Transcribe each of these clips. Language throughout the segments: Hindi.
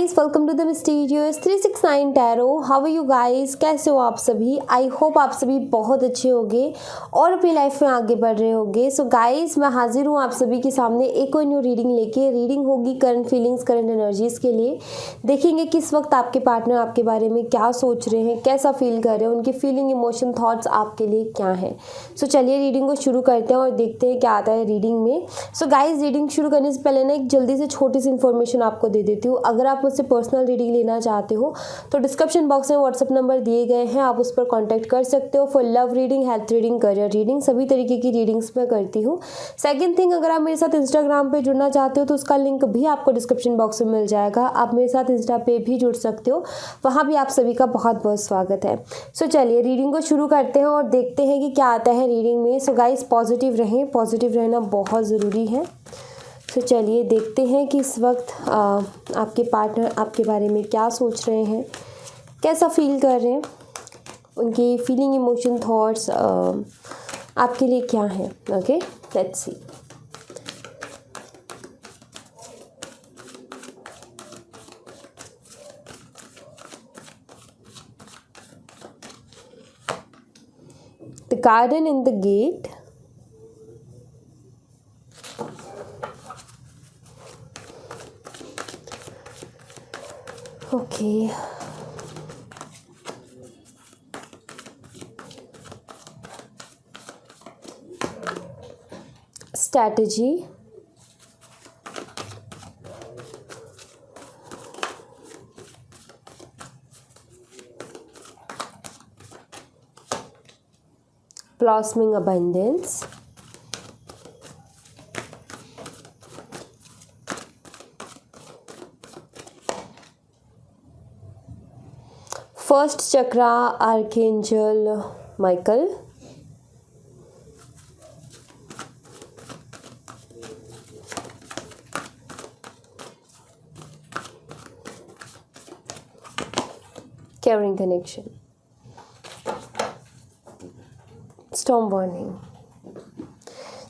Guys, welcome to the mysterious 369 tarot. How are you guys? कैसे हो आप सभी? आई होप आप सभी बहुत अच्छे होंगे और अपनी लाइफ में आगे बढ़ रहे होंगे। सो गाइस, मैं हाजिर हूँ आप सभी के सामने एक और न्यू रीडिंग लेके। रीडिंग होगी करंट फीलिंग्स, करंट एनर्जीज के लिए। देखेंगे किस वक्त आपके पार्टनर आपके बारे में क्या सोच रहे हैं, कैसा फील कर रहे हैं, उनकी फीलिंग, इमोशन, थॉट्स आपके लिए क्या है। सो चलिए रीडिंग को शुरू करते हैं और देखते हैं क्या आता है रीडिंग में। सो गाइस, रीडिंग शुरू करने से पहले ना एक जल्दी से छोटी सी इन्फॉर्मेशन आपको दे देती हूँ। अगर आप मुझसे पर्सनल रीडिंग लेना चाहते हो तो डिस्क्रिप्शन बॉक्स में व्हाट्सअप नंबर दिए गए हैं, आप उस पर कांटेक्ट कर सकते हो। For love reading, health reading, career reading, सभी तरीके की रीडिंग्स मैं करती हूँ। सेकंड थिंग, अगर आप मेरे साथ इंस्टाग्राम पे जुड़ना चाहते हो तो उसका लिंक भी आपको डिस्क्रिप्शन बॉक्स में मिल जाएगा। आप मेरे साथ इंस्टा पे भी जुड़ सकते हो, वहाँ भी आप सभी का बहुत बहुत स्वागत है। सो चलिए रीडिंग को शुरू करते हैं और देखते हैं कि क्या आता है रीडिंग में। सो गाइस, पॉजिटिव रहें, पॉजिटिव रहना बहुत ज़रूरी है। तो चलिए देखते हैं कि इस वक्त आपके पार्टनर आपके बारे में क्या सोच रहे हैं, कैसा फील कर रहे हैं, उनकी फीलिंग, इमोशन, थॉट्स आपके लिए क्या है। Okay, let's see. The garden in the gate, okay, strategy, blossoming abundance, first chakra archangel Michael, caring connection, storm warning.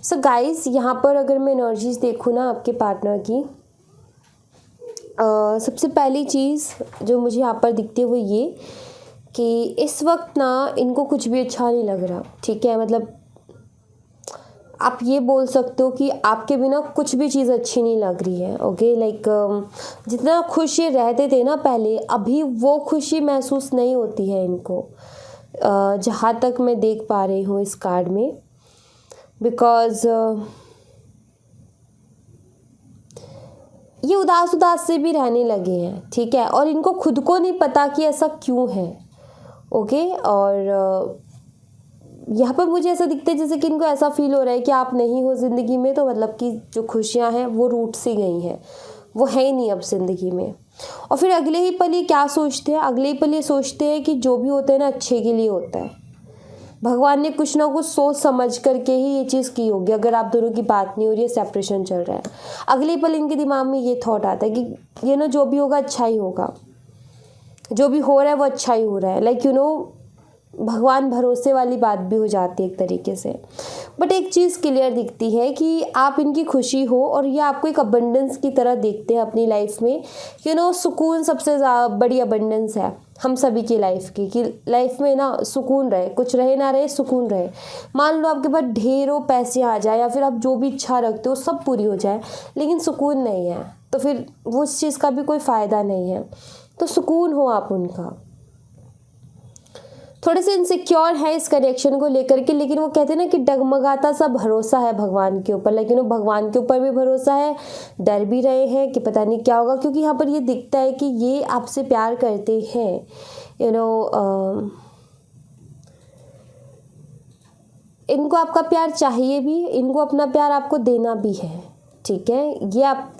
So guys, यहाँ पर अगर मैं एनर्जीज देखूँ ना आपके पार्टनर की, सबसे पहली चीज़ जो मुझे यहाँ पर दिखती है वो ये कि इस वक्त ना इनको कुछ भी अच्छा नहीं लग रहा। ठीक है, मतलब आप ये बोल सकते हो कि आपके बिना कुछ भी चीज़ अच्छी नहीं लग रही है। ओके, लाइक जितना खुश ये रहते थे ना पहले, अभी वो खुशी महसूस नहीं होती है इनको, जहाँ तक मैं देख पा रही हूँ इस कार्ड में। बिकॉज ये उदास उदास से भी रहने लगे हैं। ठीक है, और इनको खुद को नहीं पता कि ऐसा क्यों है। ओके, और यहाँ पर मुझे ऐसा दिखता है जैसे कि इनको ऐसा फील हो रहा है कि आप नहीं हो ज़िंदगी में, तो मतलब कि जो खुशियाँ हैं वो रूठ सी गई हैं, वो है ही नहीं अब ज़िंदगी में। और फिर अगले ही पल ये क्या सोचते हैं, अगले ही पल ये सोचते हैं कि जो भी होता है ना अच्छे के लिए होता है। भगवान ने कुछ ना कुछ सोच समझ करके ही ये चीज़ की होगी। अगर आप दोनों की बात नहीं हो रही है, सेपरेशन चल रहा है, अगले पल इनके दिमाग में ये थॉट आता है कि जो भी होगा अच्छा ही होगा, जो भी हो रहा है वो अच्छा ही हो रहा है। लाइक भगवान भरोसे वाली बात भी हो जाती है एक तरीके से। बट एक चीज़ क्लियर दिखती है कि आप इनकी खुशी हो और ये आपको एक अबंडेंस की तरह देखते हैं अपनी लाइफ में। सुकून सबसे बड़ी अबंडेंस है हम सभी की लाइफ की, कि लाइफ में ना सुकून रहे, कुछ रहे ना रहे, सुकून रहे। मान लो आपके पास ढेरों पैसे आ जाए या फिर आप जो भी इच्छा रखते हो सब पूरी हो जाए, लेकिन सुकून नहीं है, तो फिर वो उस चीज़ का भी कोई फ़ायदा नहीं है। तो सुकून हो आप उनका। थोड़े से इनसिक्योर है इस कनेक्शन को लेकर के, लेकिन वो कहते हैं ना कि डगमगाता सा भरोसा है भगवान के ऊपर। लेकिन भगवान के ऊपर भी भरोसा है, डर भी रहे हैं कि पता नहीं क्या होगा, क्योंकि यहाँ पर ये दिखता है कि ये आपसे प्यार करते हैं। इनको आपका प्यार चाहिए भी, इनको अपना प्यार आपको देना भी है। ठीक है, ये आप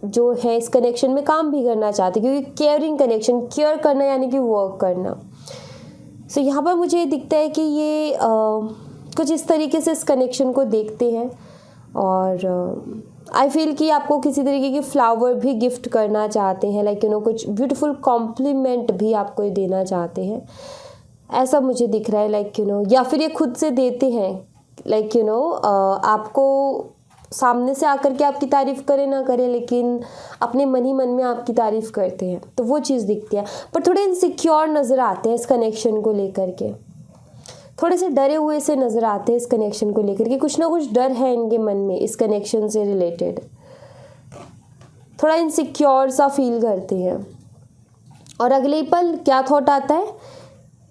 जो है इस कनेक्शन में काम भी करना चाहते हैं, क्योंकि केयरिंग कनेक्शन, केयर करना यानी कि वर्क करना। सो यहाँ पर मुझे दिखता है कि ये कुछ इस तरीके से इस कनेक्शन को देखते हैं। और आई फील कि आपको किसी तरीके की फ्लावर भी गिफ्ट करना चाहते हैं, लाइक कुछ ब्यूटीफुल कॉम्प्लीमेंट भी आपको देना चाहते हैं, ऐसा मुझे दिख रहा है। लाइक या फिर ये खुद से देते हैं, लाइक आपको सामने से आकर के आपकी तारीफ़ करें ना करें, लेकिन अपने मन ही मन में आपकी तारीफ़ करते हैं, तो वो चीज़ दिखती है। पर थोड़े इनसिक्योर नज़र आते हैं इस कनेक्शन को लेकर के, थोड़े से डरे हुए से नज़र आते हैं इस कनेक्शन को लेकर के। कुछ ना कुछ डर है इनके मन में इस कनेक्शन से रिलेटेड, थोड़ा इनसिक्योर सा फील करते हैं। और अगले ही पल क्या थॉट आता है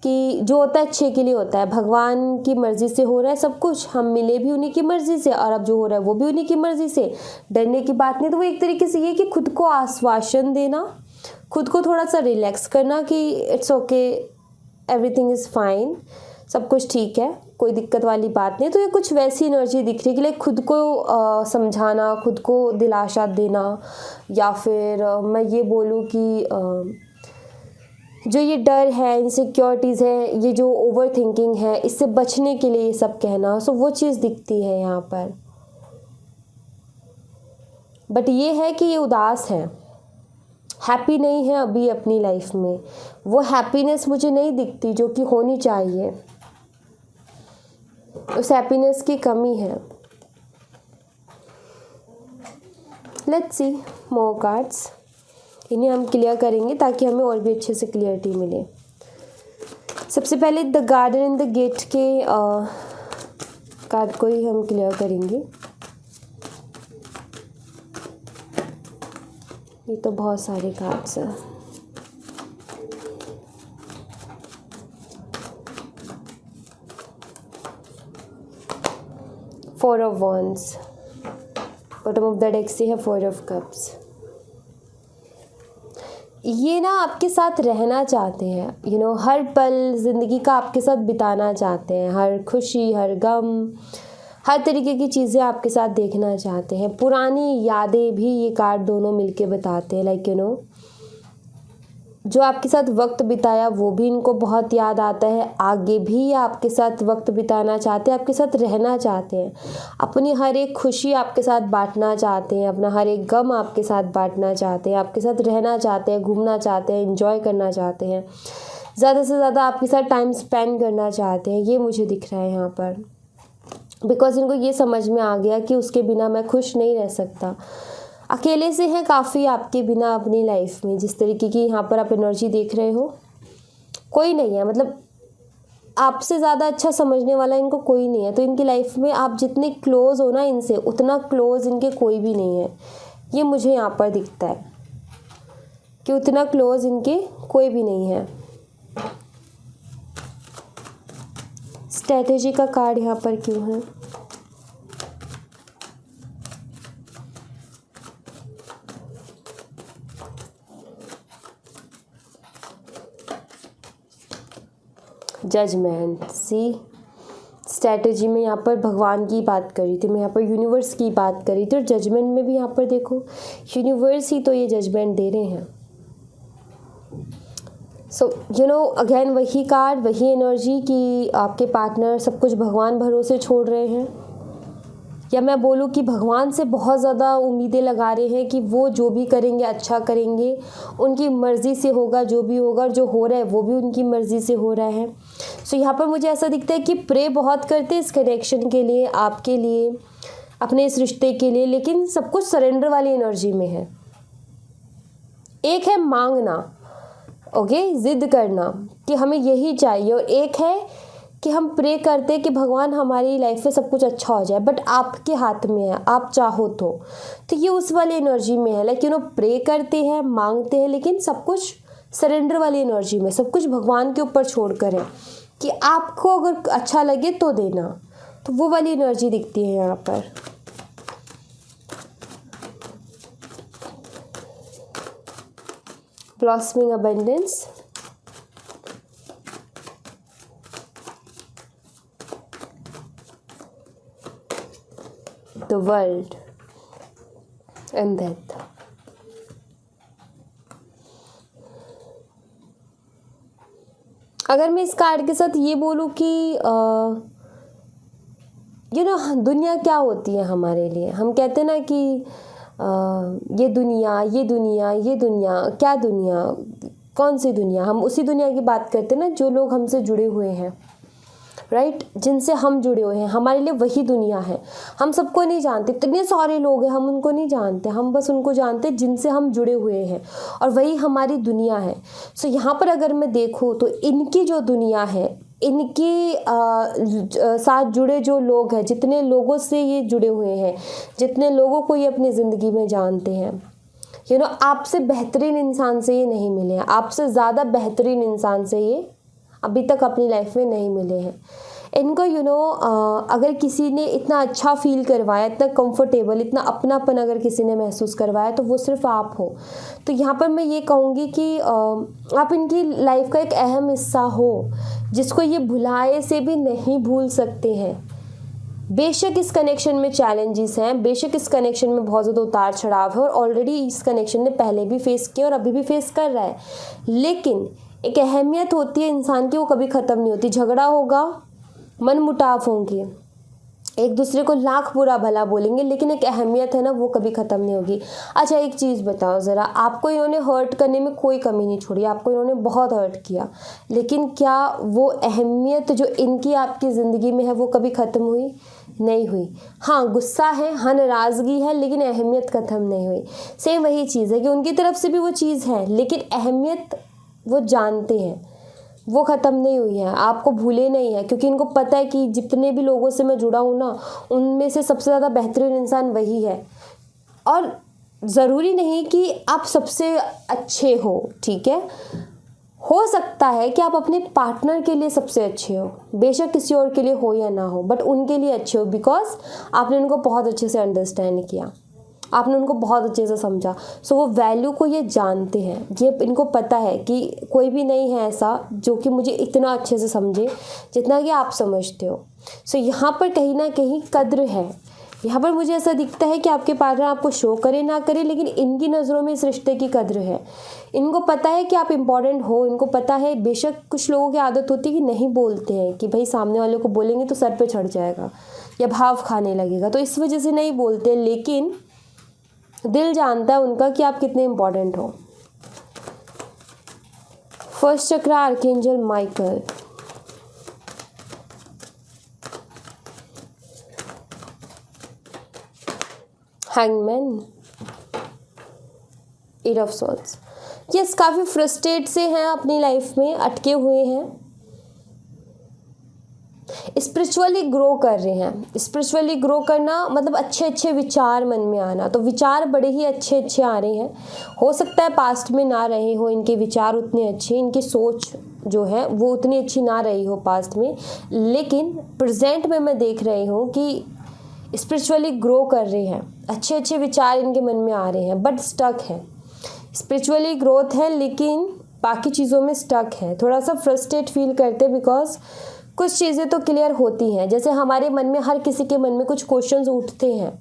कि जो होता है अच्छे के लिए होता है, भगवान की मर्ज़ी से हो रहा है सब कुछ, हम मिले भी उन्हीं की मर्ज़ी से और अब जो हो रहा है वो भी उन्हीं की मर्ज़ी से, डरने की बात नहीं। तो वो एक तरीके से ये कि खुद को आश्वासन देना, खुद को थोड़ा सा रिलैक्स करना कि it's okay, everything is fine, सब कुछ ठीक है, कोई दिक्कत वाली बात नहीं। तो ये कुछ वैसी एनर्जी दिख रही है कि लाइक खुद को समझाना, खुद को दिलासा देना, या फिर मैं ये बोलूँ कि जो ये डर है, इनसिक्योरिटीज़ है, ये जो ओवर थिंकिंग है, इससे बचने के लिए ये सब कहना, सो वो चीज़ दिखती है यहाँ पर। बट ये है कि ये उदास है, हैप्पी नहीं है अभी अपनी लाइफ में, वो हैप्पीनेस मुझे नहीं दिखती जो कि होनी चाहिए, उस हैप्पीनेस की कमी है। लेट्स सी मोर कार्ड्स, इन्हें हम क्लियर करेंगे ताकि हमें और भी अच्छे से क्लियरिटी मिले। सबसे पहले the garden in the gate के कार्ड को ही हम क्लियर करेंगे। ये तो बहुत सारे कार्ड्स हैं। Four of wands, bottom of the deck से है फोर ऑफ कप्स। ये ना आपके साथ रहना चाहते हैं, हर पल ज़िंदगी का आपके साथ बिताना चाहते हैं, हर खुशी, हर गम, हर तरीके की चीज़ें आपके साथ देखना चाहते हैं। पुरानी यादें भी ये कार्ड दोनों मिलके बताते हैं, लाइक जो आपके साथ वक्त बिताया वो भी इनको बहुत याद आता है, आगे भी ये आपके साथ वक्त बिताना चाहते हैं, आपके साथ रहना चाहते हैं, अपनी हर एक खुशी आपके साथ बांटना चाहते हैं, अपना हर एक गम आपके साथ बांटना चाहते हैं, आपके साथ रहना चाहते हैं, घूमना चाहते हैं, एंजॉय करना चाहते हैं, ज़्यादा से ज़्यादा आपके साथ टाइम स्पेंड करना चाहते हैं। ये मुझे दिख रहा है यहाँ पर, बिकॉज इनको ये समझ में आ गया कि उसके बिना मैं खुश नहीं रह सकता। अकेले से हैं काफ़ी आपके बिना अपनी लाइफ में, जिस तरीके की यहाँ पर आप एनर्जी देख रहे हो, कोई नहीं है, मतलब आपसे ज़्यादा अच्छा समझने वाला इनको कोई नहीं है। तो इनकी लाइफ में आप जितने क्लोज हो ना इनसे, उतना क्लोज इनके कोई भी नहीं है। ये मुझे यहाँ पर दिखता है कि उतना क्लोज इनके कोई भी नहीं है। स्ट्रैटेजी का कार्ड यहाँ पर क्यों है? जजमेंट। सी, स्ट्रैटेजी में यहाँ पर भगवान की बात करी थी, मैं यहाँ पर यूनिवर्स की बात करी थी, और जजमेंट में भी यहाँ पर देखो यूनिवर्स ही तो ये जजमेंट दे रहे हैं। सो अगेन वही कार्ड, वही एनर्जी कि आपके पार्टनर सब कुछ भगवान भरोसे छोड़ रहे हैं, या मैं बोलूँ कि भगवान से बहुत ज़्यादा उम्मीदें लगा रहे हैं कि वो जो भी करेंगे अच्छा करेंगे, उनकी मर्ज़ी से होगा जो भी होगा, और जो हो रहा है वो भी उनकी मर्ज़ी से हो रहा है। सो यहाँ पर मुझे ऐसा दिखता है कि प्रे बहुत करते हैं इस कनेक्शन के लिए, आपके लिए, अपने इस रिश्ते के लिए, लेकिन सब कुछ सरेंडर वाली एनर्जी में है। एक है मांगना, ओके, ज़िद करना कि हमें यही चाहिए, और एक है कि हम प्रे करते हैं कि भगवान हमारी लाइफ में सब कुछ अच्छा हो जाए, बट आपके हाथ में है, आप चाहो तो ये उस वाली एनर्जी में है। लाइक प्रे करते हैं, मांगते हैं, लेकिन सब कुछ सरेंडर वाली एनर्जी में, सब कुछ भगवान के ऊपर छोड़कर है कि आपको अगर अच्छा लगे तो देना। तो वो वाली एनर्जी दिखती है यहाँ पर। Blossoming abundance, the world and death। अगर मैं इस कार्ड के साथ ये बोलूँ कि दुनिया क्या होती है हमारे लिए, हम कहते हैं ना कि ये दुनिया, ये दुनिया, ये दुनिया, क्या दुनिया, कौन सी दुनिया? हम उसी दुनिया की बात करते हैं ना जो लोग हमसे जुड़े हुए हैं, राइट, जिनसे हम जुड़े हुए हैं, हमारे लिए वही दुनिया है। हम सबको नहीं जानते, इतने सारे लोग हैं, हम उनको नहीं जानते, हम बस उनको जानते हैं जिनसे हम जुड़े हुए हैं, और वही हमारी दुनिया है। सो यहाँ पर अगर मैं देखूँ तो इनकी जो दुनिया है, इनके साथ जुड़े जो लोग हैं, जितने लोगों से ये जुड़े हुए हैं, जितने लोगों को ये अपनी ज़िंदगी में जानते हैं, आपसे बेहतरीन इंसान से ये नहीं मिले हैं, आपसे ज़्यादा बेहतरीन इंसान से ये अभी तक अपनी लाइफ में नहीं मिले हैं। इनको अगर किसी ने इतना अच्छा फील करवाया, इतना कंफर्टेबल, इतना अपनापन अगर किसी ने महसूस करवाया, तो वो सिर्फ आप हो। तो यहाँ पर मैं ये कहूँगी कि आप इनकी लाइफ का एक अहम हिस्सा हो, जिसको ये भुलाए से भी नहीं भूल सकते हैं। बेशक इस कनेक्शन में चैलेंजेस हैं, बेशक इस कनेक्शन में बहुत ज़्यादा उतार चढ़ाव है, और ऑलरेडी इस कनेक्शन ने पहले भी फेस किया और अभी भी फेस कर रहा है, लेकिन एक अहमियत होती है इंसान की, वो कभी ख़त्म नहीं होती। झगड़ा होगा, मन मुटाव होंगे, एक दूसरे को लाख बुरा भला बोलेंगे, लेकिन एक अहमियत है ना, वो कभी ख़त्म नहीं होगी। अच्छा, एक चीज़ बताओ ज़रा, आपको इन्होंने हर्ट करने में कोई कमी नहीं छोड़ी, आपको इन्होंने बहुत हर्ट किया, लेकिन क्या वो अहमियत जो इनकी आपकी ज़िंदगी में है वो कभी ख़त्म हुई? नहीं हुई। हाँ, गुस्सा है, हाँ नाराज़गी है, लेकिन अहमियत ख़त्म नहीं हुई। सेम वही चीज़ है कि उनकी तरफ से भी वो चीज़ है, लेकिन अहमियत वो जानते हैं, वो ख़त्म नहीं हुई है, आपको भूले नहीं है, क्योंकि इनको पता है कि जितने भी लोगों से मैं जुड़ा हूँ ना, उनमें से सबसे ज़्यादा बेहतरीन इंसान वही है। और ज़रूरी नहीं कि आप सबसे अच्छे हो, ठीक है, हो सकता है कि आप अपने पार्टनर के लिए सबसे अच्छे हो, बेशक किसी और के लिए हो या ना हो, बट उनके लिए अच्छे हो, बिकॉज आपने उनको बहुत अच्छे से अंडरस्टैंड किया, आपने उनको बहुत अच्छे से समझा। सो वो वैल्यू को ये जानते हैं, ये इनको पता है कि कोई भी नहीं है ऐसा जो कि मुझे इतना अच्छे से समझे जितना कि आप समझते हो। सो यहाँ पर कहीं ना कहीं कद्र है। यहाँ पर मुझे ऐसा दिखता है कि आपके पार्टनर आपको शो करे ना करे, लेकिन इनकी नज़रों में इस रिश्ते की कद्र है। इनको पता है कि आप इम्पॉर्टेंट हो, इनको पता है, बेशक कुछ लोगों की आदत होती है कि नहीं बोलते हैं कि भाई सामने वाले को बोलेंगे तो सर पे चढ़ जाएगा या भाव खाने लगेगा, तो इस वजह से नहीं बोलते, लेकिन दिल जानता है उनका कि आप कितने इम्पोर्टेंट हो। First chakra archangel Michael, hangman, eight of swords. Yes, काफ़ी फ्रस्ट्रेट से हैं अपनी लाइफ में, अटके हुए हैं, स्पिरिचुअली ग्रो कर रहे हैं। स्पिरिचुअली ग्रो करना मतलब अच्छे अच्छे विचार मन में आना, तो विचार बड़े ही अच्छे अच्छे आ रहे हैं। हो सकता है पास्ट में ना रहे हो इनके विचार उतने अच्छे, इनकी सोच जो है वो उतनी अच्छी ना रही हो पास्ट में, लेकिन प्रेजेंट में मैं देख रही हूँ कि स्पिरिचुअली ग्रो कर रहे हैं, अच्छे अच्छे विचार इनके मन में आ रहे हैं, बट स्टक है। स्पिरिचुअली ग्रोथ है लेकिन बाकी चीज़ों में स्टक है, थोड़ा सा फ्रस्ट्रेट फील करते, बिकॉज कुछ चीज़ें तो क्लियर होती हैं। जैसे हमारे मन में, हर किसी के मन में कुछ क्वेश्चंस उठते हैं,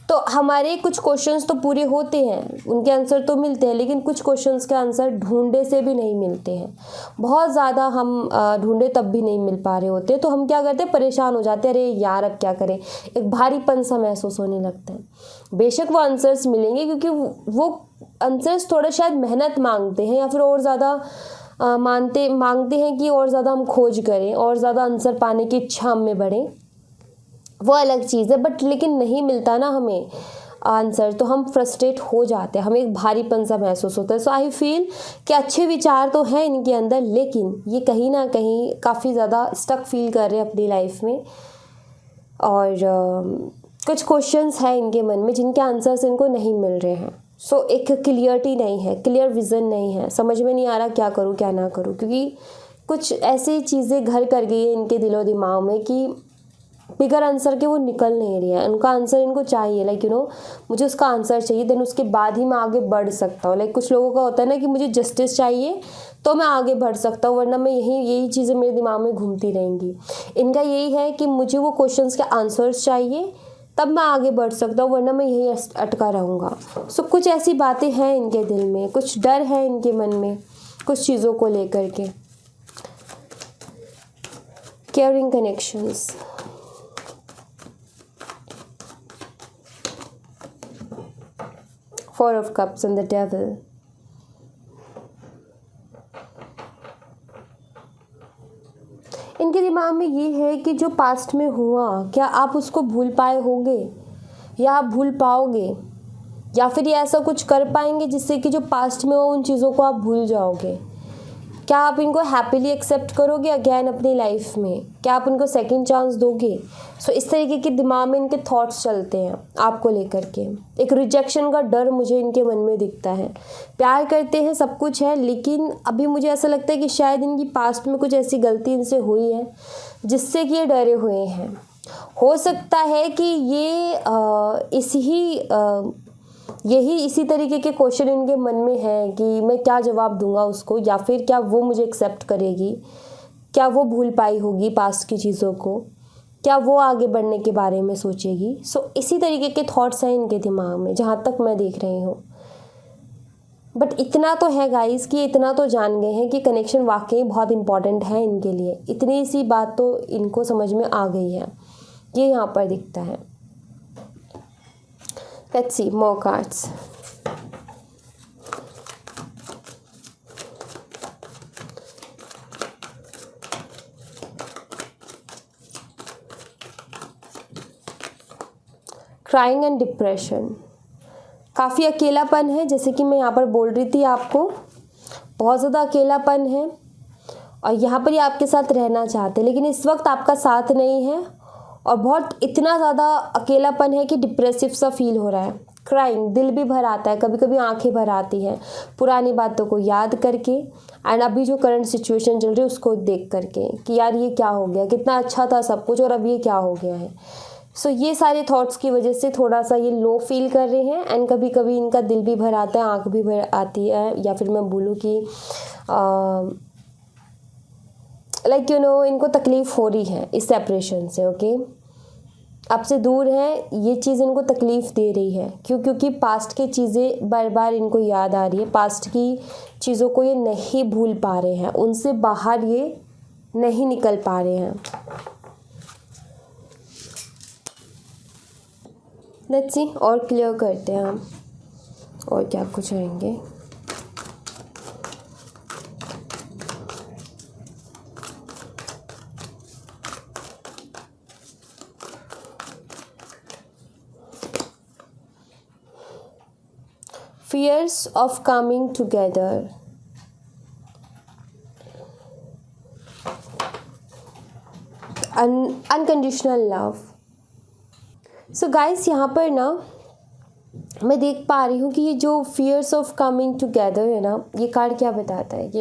तो हमारे कुछ क्वेश्चंस तो पूरे होते हैं, उनके आंसर तो मिलते हैं, लेकिन कुछ क्वेश्चंस के आंसर ढूंढे से भी नहीं मिलते हैं। बहुत ज़्यादा हम ढूंढे तब भी नहीं मिल पा रहे होते, तो हम क्या करते हैं, परेशान हो जाते हैं, अरे यार अब क्या करें, एक भारीपन सा महसूस होने लगता है। बेशक वो आंसर्स मिलेंगे, क्योंकि वो आंसर्स थोड़ा शायद मेहनत मांगते हैं, या फिर और ज़्यादा मांगते हैं कि और ज़्यादा हम खोज करें, और ज़्यादा आंसर पाने की इच्छा हम में बढ़े, वो अलग चीज़ है। बट लेकिन नहीं मिलता ना हमें आंसर, तो हम फ्रस्ट्रेट हो जाते हैं, हमें एक भारीपन सा महसूस होता है। सो आई फील कि अच्छे विचार तो हैं इनके अंदर, लेकिन ये कहीं ना कहीं काफ़ी ज़्यादा स्टक फील कर रहे हैं अपनी लाइफ में, और कुछ क्वेश्चंस हैं इनके मन में जिनके आंसर्स इनको नहीं मिल रहे हैं। सो एक क्लियरिटी नहीं है, क्लियर विज़न नहीं है, समझ में नहीं आ रहा क्या करूँ क्या ना करूँ, क्योंकि कुछ ऐसी चीज़ें घर कर गई है इनके दिलो दिमाग में कि बिगर आंसर के वो निकल नहीं रही है। उनका आंसर इनको चाहिए, लाइक मुझे उसका आंसर चाहिए, देन उसके बाद ही मैं आगे बढ़ सकता हूँ। लाइक कुछ लोगों का होता है ना कि मुझे जस्टिस चाहिए तो मैं आगे बढ़ सकता हूँ, वरना मैं यही चीज़ें मेरे दिमाग में घूमती रहेंगी। इनका यही है कि मुझे वो क्वेश्चंस के आंसर्स चाहिए, तब मैं आगे बढ़ सकता हूँ, वरना मैं यही अटका रहूँगा। सो कुछ ऐसी बातें हैं इनके दिल में, कुछ डर है इनके मन में कुछ चीज़ों को लेकर के। Caring connections, Four of Cups and the Devil. इनके दिमाग में ये है कि जो पास्ट में हुआ क्या आप उसको भूल पाए होंगे या आप भूल पाओगे, या फिर ये ऐसा कुछ कर पाएंगे जिससे कि जो पास्ट में हो उन चीज़ों को आप भूल जाओगे। क्या आप इनको हैप्पीली एक्सेप्ट करोगे अगेन अपनी लाइफ में, क्या आप उनको सेकंड चांस दोगे। सो इस तरीके के दिमाग में इनके थॉट्स चलते हैं आपको लेकर के। एक रिजेक्शन का डर मुझे इनके मन में दिखता है। प्यार करते हैं, सब कुछ है, लेकिन अभी मुझे ऐसा लगता है कि शायद इनकी पास्ट में कुछ ऐसी गलती इनसे हुई है जिससे कि ये डरे हुए हैं। हो सकता है कि यही इसी तरीके के क्वेश्चन इनके मन में है कि मैं क्या जवाब दूंगा उसको, या फिर क्या वो मुझे एक्सेप्ट करेगी, क्या वो भूल पाई होगी पास्ट की चीज़ों को, क्या वो आगे बढ़ने के बारे में सोचेगी। सो इसी तरीके के थॉट्स हैं इनके दिमाग में जहाँ तक मैं देख रही हूँ। बट इतना तो है गाइस कि इतना तो जान गए हैं कि कनेक्शन वाकई बहुत इंपॉर्टेंट है इनके लिए। इतनी सी बात तो इनको समझ में आ गई है, ये यहाँ पर दिखता है। Let's see more cards. Crying and depression. काफ़ी अकेलापन है, जैसे कि मैं यहाँ पर बोल रही थी आपको, बहुत ज़्यादा अकेलापन है और यहाँ पर ये आपके साथ रहना चाहते हैं लेकिन इस वक्त आपका साथ नहीं है और बहुत इतना ज़्यादा अकेलापन है कि डिप्रेसिव सा फील हो रहा है। क्राइंग, दिल भी भर आता है, कभी कभी आंखें भर आती हैं पुरानी बातों को याद करके एंड अभी जो करंट सिचुएशन चल रही है उसको देख करके कि यार ये क्या हो गया, कितना अच्छा था सब कुछ और अब ये क्या हो गया है। सो ये सारे थॉट्स की वजह से थोड़ा सा ये लो फील कर रहे हैं एंड कभी कभी इनका दिल भी भर आता है, आँख भी भर आती है, या फिर मैं बोलूँ कि लाइक इनको तकलीफ़ हो रही है इस सेपरेशन से। ओके, आपसे दूर है, ये चीज़ इनको तकलीफ़ दे रही है। क्योंकि पास्ट की चीज़ें बार बार इनको याद आ रही है, पास्ट की चीज़ों को ये नहीं भूल पा रहे हैं, उनसे बाहर ये नहीं निकल पा रहे हैं। लेट्स सी और क्लियर करते हैं हम और क्या कुछ आएंगे। Fears of coming together. Unconditional love. So guys, यहाँ पर ना मैं देख पा रही हूँ कि ये जो फियर्स ऑफ कमिंग टुगेदर है ना, ये कार्ड क्या बताता है कि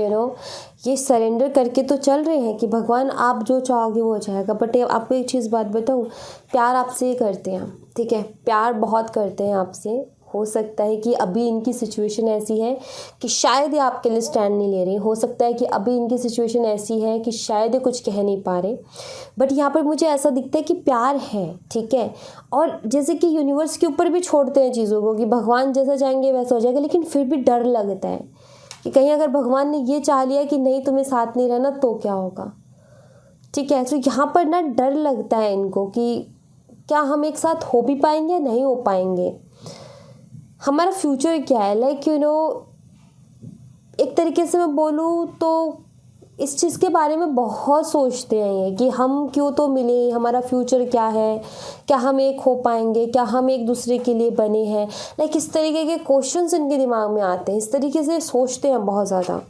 ये सरेंडर करके तो चल रहे हैं कि भगवान आप जो चाहोगे वो हो जाएगा। बट आपको एक चीज़ बात बताऊँ, प्यार आपसे करते हैं, ठीक है, प्यार बहुत करते हैं आपसे। हो सकता है कि अभी इनकी सिचुएशन ऐसी है कि शायद ये आपके लिए स्टैंड नहीं ले रही, हो सकता है कि अभी इनकी सिचुएशन ऐसी है कि शायद ये कुछ कह नहीं पा रहे। बट यहाँ पर मुझे ऐसा दिखता है कि प्यार है, ठीक है, और जैसे कि यूनिवर्स के ऊपर भी छोड़ते हैं चीज़ों को कि भगवान जैसा चाहेंगे वैसा हो जाएगा, लेकिन फिर भी डर लगता है कि कहीं अगर भगवान ने ये चाह लिया कि नहीं तुम्हें साथ नहीं रहना तो क्या होगा, ठीक है। तो यहाँ पर ना डर लगता है इनको कि क्या हम एक साथ हो भी पाएंगे, नहीं हो पाएंगे, हमारा फ्यूचर क्या है। लाइक एक तरीके से मैं बोलूँ तो इस चीज़ के बारे में बहुत सोचते हैं ये कि हम क्यों तो मिले, हमारा फ्यूचर क्या है, क्या हम एक हो पाएंगे, क्या हम एक दूसरे के लिए बने हैं। लाइक इस तरीके के क्वेश्चंस इनके दिमाग में आते हैं, इस तरीके से सोचते हैं बहुत ज़्यादा।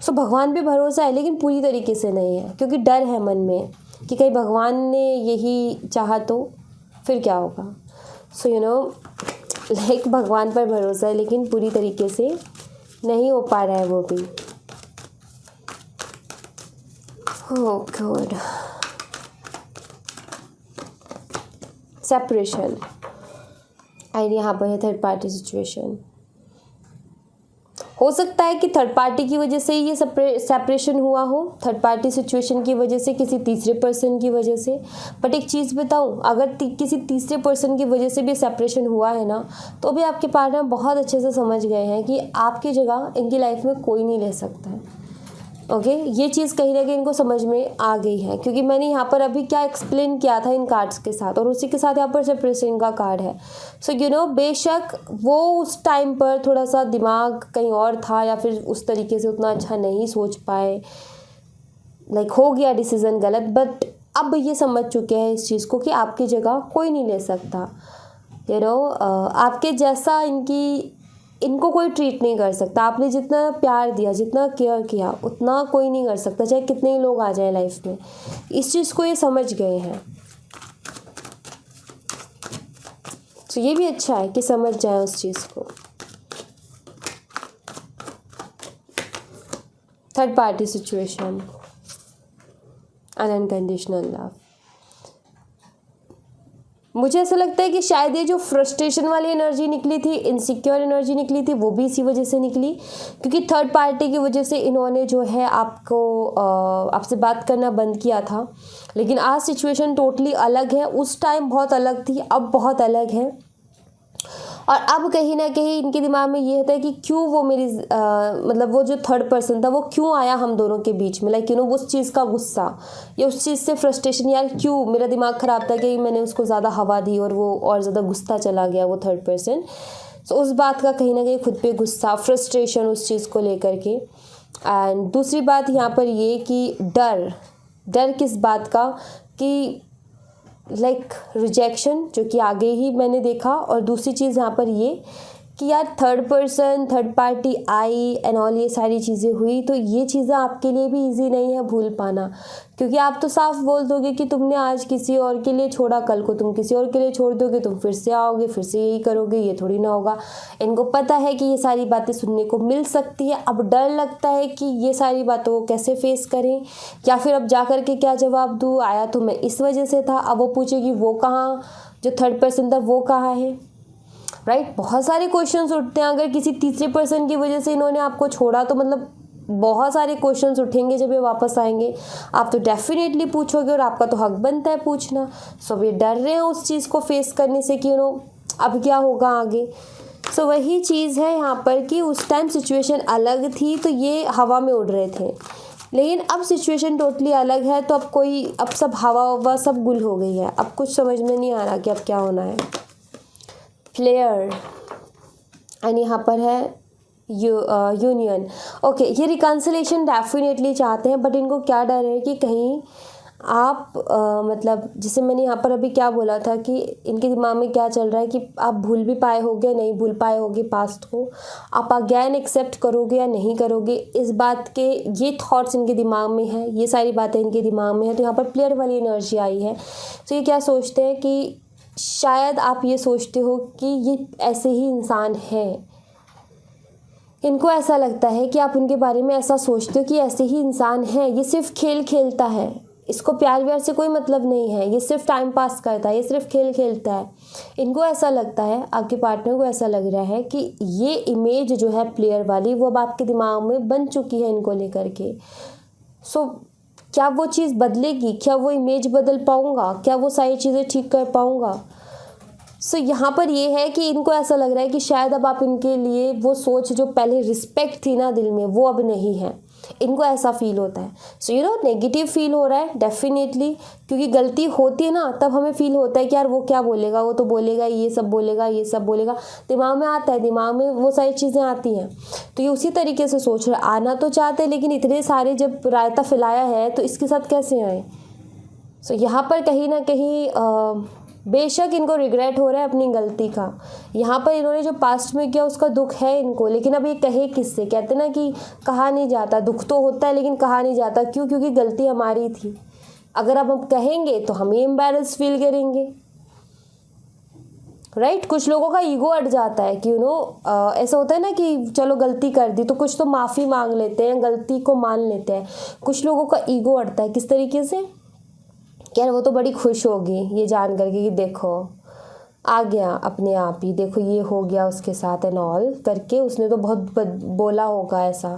सो भगवान पे भरोसा है लेकिन पूरी तरीके से नहीं है, क्योंकि डर है मन में कि कहीं भगवान ने यही चाहा तो फिर क्या होगा। सो लाइक भगवान पर भरोसा है लेकिन पूरी तरीके से नहीं हो पा रहा है वो भी। ओह गॉड, सेपरेशन एंड यहाँ पर है थर्ड पार्टी सिचुएशन। हो सकता है कि थर्ड पार्टी की वजह से ये सेपरेशन हुआ हो, थर्ड पार्टी सिचुएशन की वजह से, किसी तीसरे पर्सन की वजह से। बट एक चीज़ बताऊं, अगर किसी तीसरे पर्सन की वजह से भी सेपरेशन हुआ है ना, तो भी आपके पार्टनर बहुत अच्छे से समझ गए हैं कि आपकी जगह इनकी लाइफ में कोई नहीं ले सकता है। ओके, ये चीज़ कहीं ना कहीं इनको समझ में आ गई है, क्योंकि मैंने यहाँ पर अभी क्या एक्सप्लेन किया था इन कार्ड्स के साथ, और उसी के साथ यहाँ पर सेपरेशन का कार्ड है। सो बेशक वो उस टाइम पर थोड़ा सा दिमाग कहीं और था या फिर उस तरीके से उतना अच्छा नहीं सोच पाए, लाइक हो गया डिसीज़न गलत, बट अब ये समझ चुके हैं इस चीज़ को कि आपकी जगह कोई नहीं ले सकता। आपके जैसा इनको कोई ट्रीट नहीं कर सकता। आपने जितना प्यार दिया, जितना केयर किया, उतना कोई नहीं कर सकता, चाहे कितने ही लोग आ जाए लाइफ में। इस चीज़ को ये समझ गए हैं। तो ये भी अच्छा है कि समझ जाए उस चीज़ को। Third party situation, unconditional love. मुझे ऐसा लगता है कि शायद ये जो फ्रस्ट्रेशन वाली एनर्जी निकली थी, इनसिक्योर एनर्जी निकली थी, वो भी इसी वजह से निकली, क्योंकि थर्ड पार्टी की वजह से इन्होंने जो है आपसे बात करना बंद किया था। लेकिन आज सिचुएशन टोटली अलग है। उस टाइम बहुत अलग थी, अब बहुत अलग है। और अब कहीं ना कहीं इनके दिमाग में ये होता है कि क्यों वो मतलब वो जो थर्ड पर्सन था वो क्यों आया हम दोनों के बीच में, लाइक उस चीज़ का गुस्सा या उस चीज़ से फ्रस्ट्रेशन, यार क्यों मेरा दिमाग ख़राब था कि मैंने उसको ज़्यादा हवा दी और वो और ज़्यादा गुस्सा चला गया वो थर्ड पर्सन। तो उस बात का कहीं ना कहीं खुद पे गुस्सा, फ्रस्ट्रेशन उस चीज़ को लेकर के। एंड दूसरी बात यहाँ पर ये कि डर किस बात का, कि लाइक रिजेक्शन, जो कि आगे ही मैंने देखा। और दूसरी चीज़ यहाँ पर ये कि यार third person, third party I and all, ये सारी चीज़ें हुई, तो ये चीज़ें आपके लिए भी इजी नहीं है भूल पाना। क्योंकि आप तो साफ बोल दोगे कि तुमने आज किसी और के लिए छोड़ा, कल को तुम किसी और के लिए छोड़ दोगे, तुम फिर से आओगे, फिर से यही करोगे, ये थोड़ी ना होगा। इनको पता है कि ये सारी बातें सुनने को मिल सकती है। अब डर लगता है कि ये सारी बातों को कैसे फेस करें, या फिर अब जा कर के क्या जवाब दूँ, आया तो मैं इस वजह से था। अब वो पूछेगी वो कहाँ, जो थर्ड पर्सन था वो कहाँ है, राइट। बहुत सारे क्वेश्चंस उठते हैं। अगर किसी तीसरे पर्सन की वजह से इन्होंने आपको छोड़ा तो मतलब बहुत सारे क्वेश्चंस उठेंगे जब ये वापस आएंगे। आप तो डेफिनेटली पूछोगे और आपका तो हक बनता है पूछना। सो वे डर रहे हैं उस चीज़ को फेस करने से कि अब क्या होगा आगे। सो वही चीज़ है यहाँ पर कि उस टाइम सिचुएशन अलग थी तो ये हवा में उड़ रहे थे, लेकिन अब सिचुएशन टोटली अलग है। तो अब सब हवा सब गुल हो गई है। अब कुछ समझ में नहीं आ रहा कि अब क्या होना है। प्लेयर एंड यहाँ पर है यूनियन। ओके, ये रिकन्सिलेशन डेफिनेटली चाहते हैं, बट इनको क्या डर है कि कहीं आप मतलब जैसे मैंने यहाँ पर अभी क्या बोला था कि इनके दिमाग में क्या चल रहा है कि आप भूल भी पाए होगे, नहीं भूल पाए होगे पास्ट को, आप अगेन एक्सेप्ट करोगे या नहीं करोगे, इस बात के ये थॉट्स इनके दिमाग में हैं, ये सारी बातें इनके दिमाग में हैं। तो यहाँ पर प्लेयर वाली एनर्जी आई है। तो ये क्या सोचते हैं कि शायद आप ये सोचते हो कि ये ऐसे ही इंसान है। इनको ऐसा लगता है कि आप उनके बारे में ऐसा सोचते हो कि ऐसे ही इंसान है, ये सिर्फ खेल खेलता है, इसको प्यार व्यार से कोई मतलब नहीं है, ये सिर्फ टाइम पास करता है, ये सिर्फ खेल खेलता है। इनको ऐसा लगता है, आपके पार्टनर को ऐसा लग रहा है कि ये इमेज जो है प्लेयर वाली वो अब आपके दिमाग में बन चुकी है इनको लेकर के। सो क्या वो चीज़ बदलेगी? क्या वो इमेज बदल पाऊँगा? क्या वो सारी चीज़ें ठीक कर पाऊँगा? सो यहाँ पर ये है कि इनको ऐसा लग रहा है कि शायद अब आप इनके लिए वो सोच जो पहले रिस्पेक्ट थी ना दिल में, वो अब नहीं है। इनको ऐसा फील होता है। सो नेगेटिव फील हो रहा है डेफिनेटली, क्योंकि गलती होती है ना तब हमें फील होता है कि यार वो क्या बोलेगा, वो तो बोलेगा, ये सब बोलेगा, ये सब बोलेगा, दिमाग में आता है, दिमाग में वो सारी चीज़ें आती हैं। तो ये उसी तरीके से सोच रहे, आना तो चाहते हैं लेकिन इतने सारे जब रायता फैलाया है तो इसके साथ कैसे आए। सो यहाँ पर कहीं ना कहीं बेशक इनको रिग्रेट हो रहा है अपनी गलती का। यहाँ पर इन्होंने जो पास्ट में किया उसका दुख है इनको, लेकिन अब ये कहे किससे? कहते ना कि कहा नहीं जाता, दुख तो होता है लेकिन कहा नहीं जाता। क्यों? क्योंकि गलती हमारी थी। अगर अब हम कहेंगे तो हम ही एम्बैरेस फील करेंगे, राइट। कुछ लोगों का ईगो अट जाता है कि ऐसा होता है ना कि चलो गलती कर दी तो कुछ तो माफ़ी मांग लेते हैं, गलती को मान लेते हैं। कुछ लोगों का ईगो अटता है किस तरीके से, यार वो तो बड़ी खुश होगी ये जान करके कि देखो आ गया अपने आप ही, देखो ये हो गया उसके साथ एंड ऑल करके, उसने तो बहुत बोला होगा ऐसा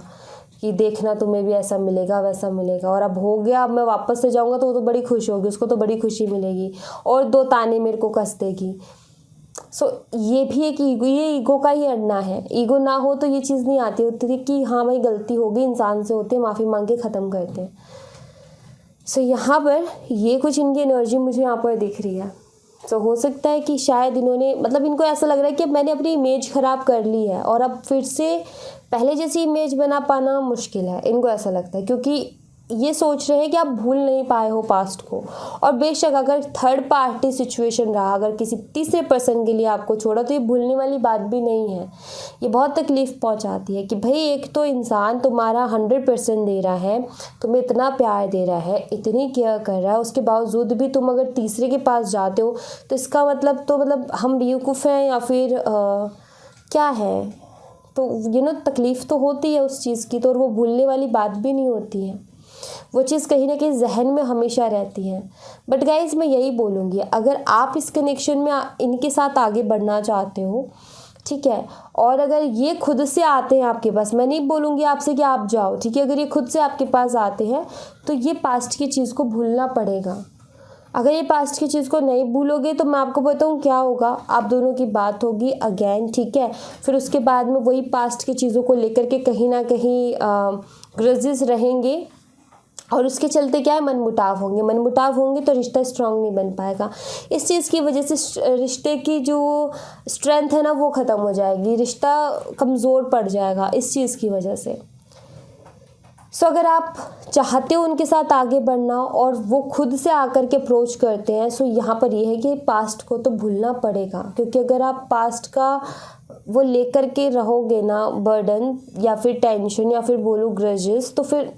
कि देखना तुम्हें भी ऐसा मिलेगा वैसा मिलेगा, और अब हो गया, अब मैं वापस से जाऊंगा तो वो तो बड़ी खुश होगी, उसको तो बड़ी खुशी मिलेगी और दो ताने मेरे को कस देगी। सो ये भी एक ईगो, ये ईगो का ही अड़ना है। ईगो ना हो तो ये चीज़ नहीं आती होती थी कि हाँ भाई गलती होगी, इंसान से होती है, माफ़ी मांग के ख़त्म करते हैं। सो यहाँ पर ये कुछ इनकी एनर्जी मुझे यहाँ पर दिख रही है। सो हो सकता है कि शायद इन्होंने मतलब इनको ऐसा लग रहा है कि मैंने अपनी इमेज ख़राब कर ली है और अब फिर से पहले जैसी इमेज बना पाना मुश्किल है, इनको ऐसा लगता है। क्योंकि ये सोच रहे हैं कि आप भूल नहीं पाए हो पास्ट को। और बेशक अगर थर्ड पार्टी सिचुएशन रहा, अगर किसी तीसरे पर्सन के लिए आपको छोड़ा, तो ये भूलने वाली बात भी नहीं है। ये बहुत तकलीफ़ पहुंचाती है कि भाई एक तो इंसान तुम्हारा 100% दे रहा है, तुम्हें इतना प्यार दे रहा है, इतनी केयर कर रहा है, उसके बावजूद भी तुम अगर तीसरे के पास जाते हो तो इसका मतलब तो मतलब हम बेवकूफ़ हैं या फिर क्या है। तो तकलीफ़ तो होती है उस चीज़ की, तो और वो भूलने वाली बात भी नहीं होती है। वो चीज़ कहीं ना कहीं जहन में हमेशा रहती है। बट गाइज मैं यही बोलूँगी, अगर आप इस कनेक्शन में इनके साथ आगे बढ़ना चाहते हो, ठीक है, और अगर ये खुद से आते हैं आपके पास, मैं नहीं बोलूँगी आपसे कि आप जाओ, ठीक है, अगर ये खुद से आपके पास आते हैं तो ये पास्ट की चीज़ को भूलना पड़ेगा। अगर ये पास्ट की चीज़ को नहीं भूलोगे तो मैं आपको बताऊँ क्या होगा, आप दोनों की बात होगी अगेन, ठीक है, फिर उसके बाद में वही पास्ट की चीज़ों को लेकर के कहीं ना कहीं ग्रजेस रहेंगे और उसके चलते क्या है, मनमुटाव होंगे तो रिश्ता स्ट्रांग नहीं बन पाएगा। इस चीज़ की वजह से रिश्ते की जो स्ट्रेंथ है ना वो ख़त्म हो जाएगी, रिश्ता कमज़ोर पड़ जाएगा इस चीज़ की वजह से। सो अगर आप चाहते हो उनके साथ आगे बढ़ना और वो खुद से आकर के अप्रोच करते हैं, सो यहाँ पर ये है कि पास्ट को तो भूलना पड़ेगा, क्योंकि अगर आप पास्ट का वो लेकर के रहोगे ना बर्डन या फिर टेंशन या फिर बोलो ग्रजेस, तो फिर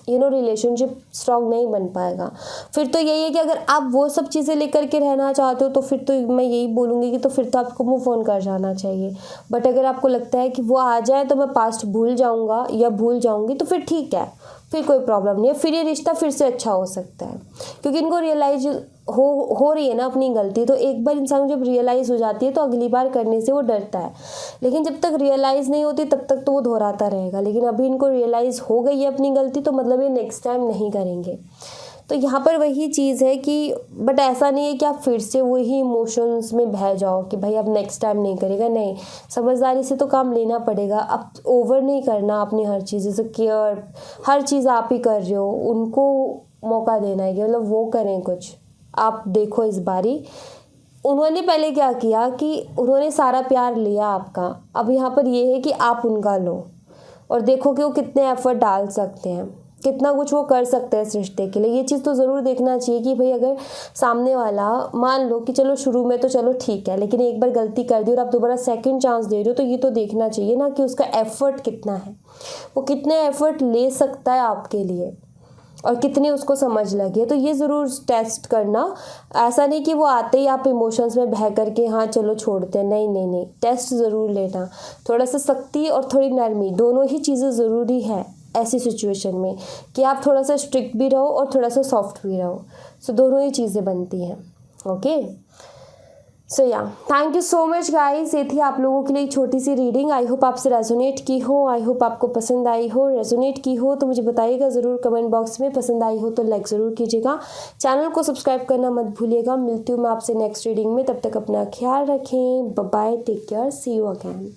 रिलेशनशिप स्ट्रांग नहीं बन पाएगा। फिर तो यही है कि अगर आप वो सब चीज़ें लेकर के रहना चाहते हो तो फिर तो मैं यही बोलूँगी कि तो फिर तो आपको मूव ऑन कर जाना चाहिए। बट अगर आपको लगता है कि वो आ जाए तो मैं पास्ट भूल जाऊँगा या भूल जाऊँगी, तो फिर ठीक है, फिर कोई प्रॉब्लम नहीं है, फिर ये रिश्ता फिर से अच्छा हो सकता है, क्योंकि इनको रियलाइज हो रही है ना अपनी गलती। तो एक बार इंसान जब रियलाइज़ हो जाती है तो अगली बार करने से वो डरता है, लेकिन जब तक रियलाइज़ नहीं होती तब तक तो वो दोहराता रहेगा। लेकिन अभी इनको रियलाइज़ हो गई है अपनी गलती, तो मतलब ये नेक्स्ट टाइम नहीं करेंगे। तो यहाँ पर वही चीज़ है कि बट ऐसा नहीं है कि आप फिर से वही इमोशंस में बह जाओ कि भाई अब नेक्स्ट टाइम नहीं करेगा, नहीं, समझदारी से तो काम लेना पड़ेगा। अब ओवर नहीं करना अपनी हर चीज़, जैसे केयर हर चीज़ आप ही कर रहे हो, उनको मौका देना है कि मतलब वो करें कुछ। आप देखो इस बारी उन्होंने पहले क्या किया कि उन्होंने सारा प्यार लिया आपका, अब यहाँ पर ये है कि आप उनका लो और देखो कि वो कितने एफर्ट डाल सकते हैं, कितना कुछ वो कर सकते हैं इस रिश्ते के लिए। ये चीज़ तो ज़रूर देखना चाहिए कि भाई अगर सामने वाला मान लो कि चलो शुरू में तो चलो ठीक है, लेकिन एक बार गलती कर दी और आप दोबारा सेकंड चांस दे रहे हो, तो ये तो देखना चाहिए ना कि उसका एफर्ट कितना है, वो कितने एफर्ट ले सकता है आपके लिए और कितनी उसको समझ लगी है। तो ये ज़रूर टेस्ट करना, ऐसा नहीं कि वो आते ही आप इमोशंस में बह करके हाँ चलो छोड़ते हैं, नहीं नहीं नहीं, टेस्ट ज़रूर लेना। थोड़ा सा सख्ती और थोड़ी नरमी दोनों ही चीज़ें ज़रूरी है ऐसी सिचुएशन में, कि आप थोड़ा सा स्ट्रिक्ट भी रहो और थोड़ा सा सॉफ्ट भी रहो। सो दोनों ही चीज़ें बनती हैं। ओके, सो या thank you so much guys, ये थी आप लोगों के लिए एक छोटी सी रीडिंग। आई होप आपसे रेजोनेट की हो, आई होप आपको पसंद आई हो। रेजोनेट की हो तो मुझे बताइएगा ज़रूर कमेंट बॉक्स में, पसंद आई हो तो लाइक ज़रूर कीजिएगा, चैनल को सब्सक्राइब करना मत भूलिएगा। मिलती हूँ मैं आपसे नेक्स्ट रीडिंग में, तब तक अपना ख्याल रखें, bye bye, take care, see you again.